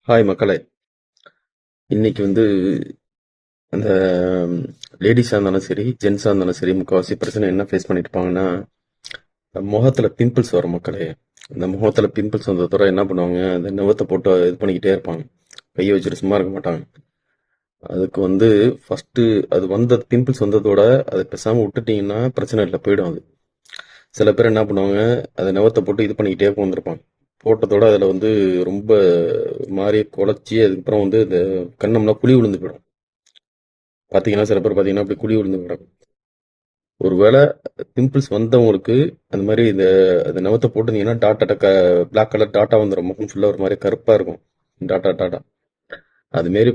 Hi மக்களே. இன்னைக்கு அந்த லேடிஸாக இருந்தாலும் சரி, ஜென்ஸாக இருந்தாலும் சரி, முக்கால்வாசி பிரச்சனை என்ன ஃபேஸ் பண்ணிட்டு இருப்பாங்கன்னா, முகத்தில் பிம்பிள்ஸ் வரும் மக்களே. இந்த முகத்தில் பிம்பிள்ஸ் வந்ததோட என்ன பண்ணுவாங்க, அந்த நுகத்தை போட்டு இது பண்ணிக்கிட்டே இருப்பாங்க. கையை வச்சுட்டு சும்மா இருக்க மாட்டாங்க. அதுக்கு ஃபஸ்ட்டு அது பிம்பிள்ஸ் வந்ததோட அதை பேசாமல் விட்டுட்டிங்கன்னா பிரச்சனை இல்லை, போயிடும் அது. சில பேர் என்ன பண்ணுவாங்க, அதை நுகத்தை போட்டு இது பண்ணிக்கிட்டே வந்திருப்பாங்க. போட்டதோட அதில் ரொம்ப மாறி குழச்சி அதுக்கப்புறம் இந்த கண்ணம்லாம் குழி விழுந்து போயிடும். பார்த்தீங்கன்னா சில பேர் பார்த்தீங்கன்னா அப்படி குழி விழுந்து கிடக்கும். ஒருவேளை பிம்பிள்ஸ் வந்தவங்களுக்கு அந்த மாதிரி அந்த நவத்தை போட்டுருந்தீங்கன்னா டாட்டா பிளாக் கலர் டாட்டா வந்துடும். முகம் ஃபுல்லாக ஒரு மாதிரி கருப்பாக இருக்கும். டாட்டா டாட்டா அதுமாரி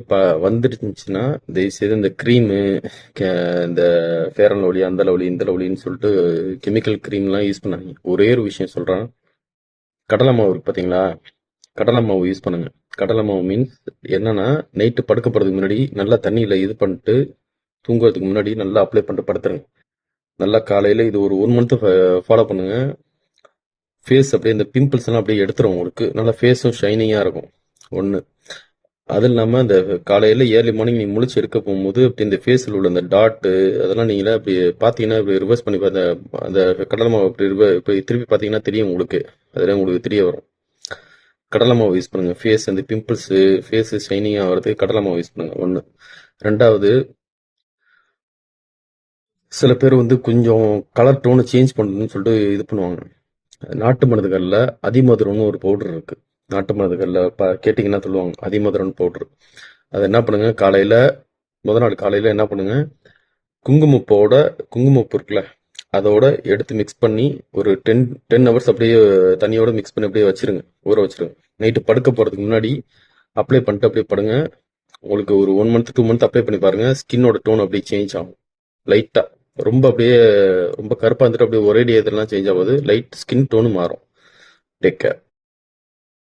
வந்துடுச்சுன்னா தயவுசெய்து இந்த க்ரீமு, இந்த ஃபேர் அண்ட் லவ்லி, அந்த லவ்லி, இந்த லவ்லின்னு சொல்லிட்டு கெமிக்கல் க்ரீம்லாம் யூஸ் பண்ணாங்க. ஒரே ஒரு விஷயம் சொல்கிறேன், கடலை மாவு இருக்கு பார்த்தீங்களா, கடலை மாவு யூஸ் பண்ணுங்க. கடலை மாவு மீன்ஸ் என்னன்னா, நைட்டு படுக்க போகிறதுக்கு முன்னாடி நல்லா தண்ணியில் இது பண்ணிட்டு தூங்குறதுக்கு முன்னாடி நல்லா அப்ளை பண்ணிட்டு படுத்துருங்க. நல்லா காலையில் இது ஒரு 1 மந்த்து ஃபாலோ பண்ணுங்க. ஃபேஸ் அப்படியே இந்த பிம்பிள்ஸ் எல்லாம் அப்படியே எடுத்துரும். உங்களுக்கு நல்லா ஃபேஸும் ஷைனிங்காக இருக்கும். ஒன்று. அது இல்லாமல் இந்த காலையில் ஏர்லி மார்னிங் நீங்கள் முழிச்சு எடுக்க போகும்போது அப்படி இந்த ஃபேஸில் உள்ள அந்த டாட்டு அதெல்லாம் நீங்களே அப்படி பார்த்தீங்கன்னா இப்படி ரிவர்ஸ் பண்ணி பார்த்த அந்த கடலை மாவு இப்படி திருப்பி பார்த்தீங்கன்னா தெரியும் உங்களுக்கு. அதெல்லாம் உங்களுக்கு தெரிய வரும். கடலை மாவு யூஸ் பண்ணுங்க. ஃபேஸ் அந்த பிம்பிள்ஸு ஃபேஸு ஷைனிங் ஆகிறதுக்கு கடலை மாவு யூஸ் பண்ணுங்க. ஒன்று. ரெண்டாவது, சில பேர் கொஞ்சம் கலர் டோனை சேஞ்ச் பண்ணணும்னு சொல்லிட்டு இது பண்ணுவாங்க. நாட்டு மருந்துகளில் அதிமதுரம்னு ஒரு பவுடர் இருக்கு. நாட்டு மருந்துகளில் கேட்டிங்கன்னா சொல்லுவாங்க அதிமதுரம் பவுடர். அதை என்ன பண்ணுங்க, முத நாள் காலையில் என்ன பண்ணுங்க, குங்குமப்பூ இருக்குல்ல, அதோட எடுத்து மிக்ஸ் பண்ணி ஒரு 10 ஹவர்ஸ் அப்படியே தண்ணியோட மிக்ஸ் பண்ணி அப்படியே வச்சிருங்க, ஊற வச்சிருங்க. நைட்டு படுக்க போகிறதுக்கு முன்னாடி அப்ளை பண்ணிட்டு அப்படியே படுங்க. உங்களுக்கு ஒரு 1 மந்த் 2 மந்த் அப்ளை பண்ணி பாருங்க, ஸ்கின்னோட டோன் அப்படியே சேஞ்ச் ஆகும் லைட்டாக. ரொம்ப அப்படியே ரொம்ப கருப்பாக இருந்துட்டு அப்படியே ஒரே இதெல்லாம் சேஞ்ச் ஆகுது, லைட் ஸ்கின் டோனு மாறும். Take care.